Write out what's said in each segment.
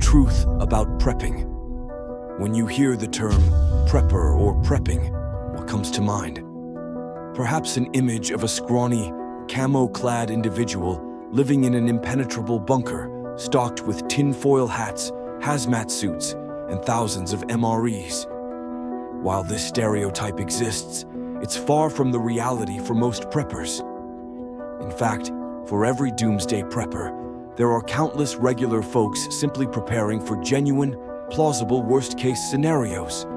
truth about prepping. When you hear the term prepper or prepping, what comes to mind? Perhaps an image of a scrawny, camo-clad individual living in an impenetrable bunker, stocked with tinfoil hats, hazmat suits, and thousands of MREs. While this stereotype exists, it's far from the reality for most preppers. In fact, for every doomsday prepper, there are countless regular folks simply preparing for genuine, plausible worst-case scenarios.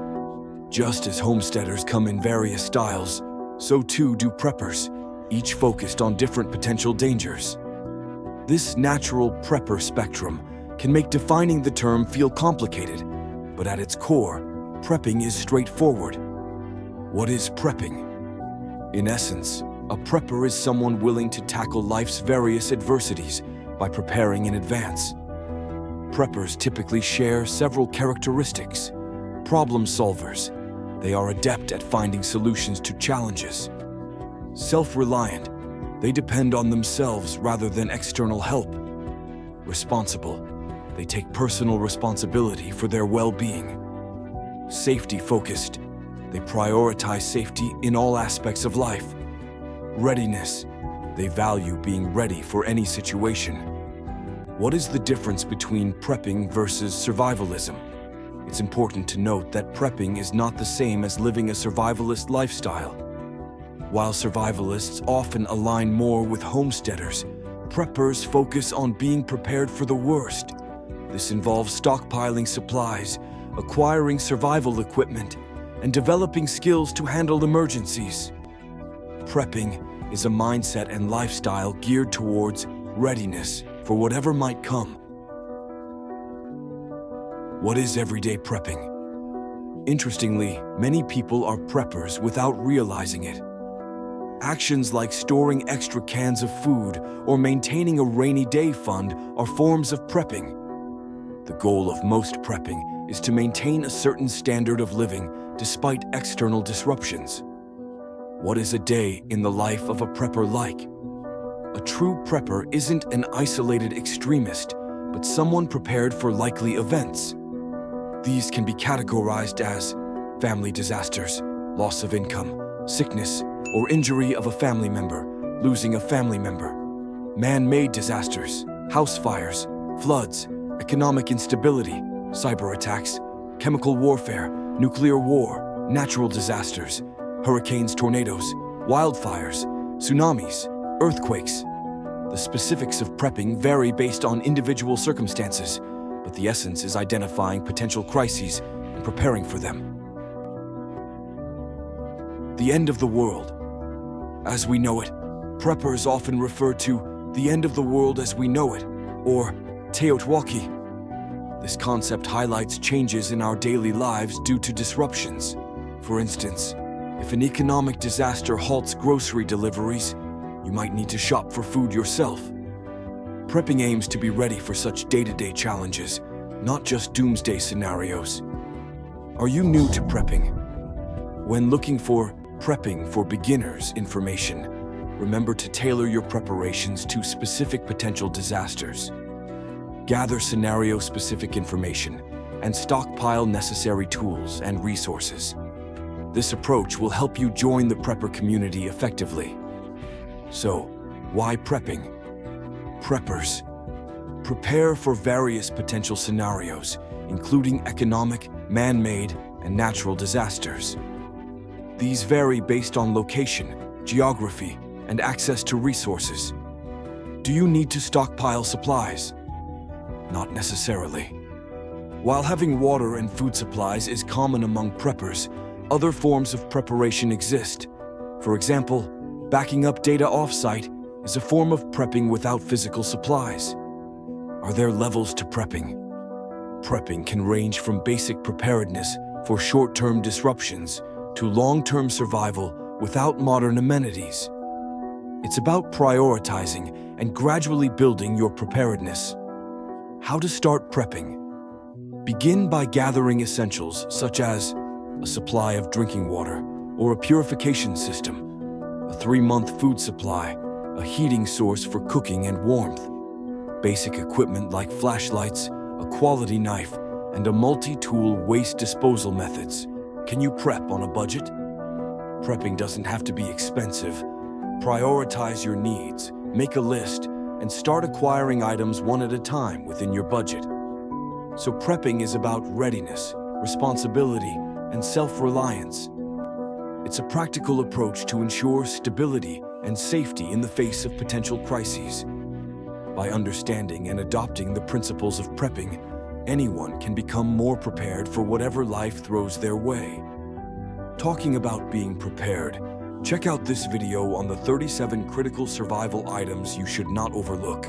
Just as homesteaders come in various styles, so too do preppers, each focused on different potential dangers. This natural prepper spectrum can make defining the term feel complicated, but at its core, prepping is straightforward. What is prepping? In essence, a prepper is someone willing to tackle life's various adversities by preparing in advance. Preppers typically share several characteristics. Problem solvers. They are adept at finding solutions to challenges. Self-reliant. They depend on themselves rather than external help. Responsible. They take personal responsibility for their well-being. Safety-focused. They prioritize safety in all aspects of life. Readiness. They value being ready for any situation. What is the difference between prepping versus survivalism? It's important to note that prepping is not the same as living a survivalist lifestyle. While survivalists often align more with homesteaders, preppers focus on being prepared for the worst. This involves stockpiling supplies, acquiring survival equipment, and developing skills to handle emergencies. Prepping is a mindset and lifestyle geared towards readiness for whatever might come. What is everyday prepping? Interestingly, many people are preppers without realizing it. Actions like storing extra cans of food or maintaining a rainy day fund are forms of prepping. The goal of most prepping is to maintain a certain standard of living despite external disruptions. What is a day in the life of a prepper like? A true prepper isn't an isolated extremist, but someone prepared for likely events. These can be categorized as family disasters, loss of income, sickness, or injury of a family member, losing a family member, man-made disasters, house fires, floods, economic instability, cyber attacks, chemical warfare, nuclear war, natural disasters, hurricanes, tornadoes, wildfires, tsunamis, earthquakes. The specifics of prepping vary based on individual circumstances, but the essence is identifying potential crises and preparing for them. The end of the world. As we know it, preppers often refer to the end of the world as we know it, or N.Y.K. This concept highlights changes in our daily lives due to disruptions. For instance, if an economic disaster halts grocery deliveries, you might need to shop for food yourself. Prepping aims to be ready for such day-to-day challenges, not just doomsday scenarios. Are you new to prepping? When looking for prepping for beginners information, remember to tailor your preparations to specific potential disasters. Gather scenario-specific information and stockpile necessary tools and resources. This approach will help you join the prepper community effectively. So, why prepping? Preppers prepare for various potential scenarios, including economic, man-made, and natural disasters. These vary based on location, geography, and access to resources. Do you need to stockpile supplies? Not necessarily. While having water and food supplies is common among preppers, other forms of preparation exist. For example, backing up data off-site is a form of prepping without physical supplies. Are there levels to prepping? Prepping can range from basic preparedness for short-term disruptions to long-term survival without modern amenities. It's about prioritizing and gradually building your preparedness. How to start prepping? Begin by gathering essentials such as a supply of drinking water or a purification system, a 3-month food supply, a heating source for cooking and warmth, basic equipment like flashlights, a quality knife, and a multi-tool waste disposal methods. Can you prep on a budget? Prepping doesn't have to be expensive. Prioritize your needs, make a list, and start acquiring items one at a time within your budget. So prepping is about readiness, responsibility, and self-reliance. It's a practical approach to ensure stability and safety in the face of potential crises. By understanding and adopting the principles of prepping, anyone can become more prepared for whatever life throws their way. Talking about being prepared, check out this video on the 37 critical survival items you should not overlook.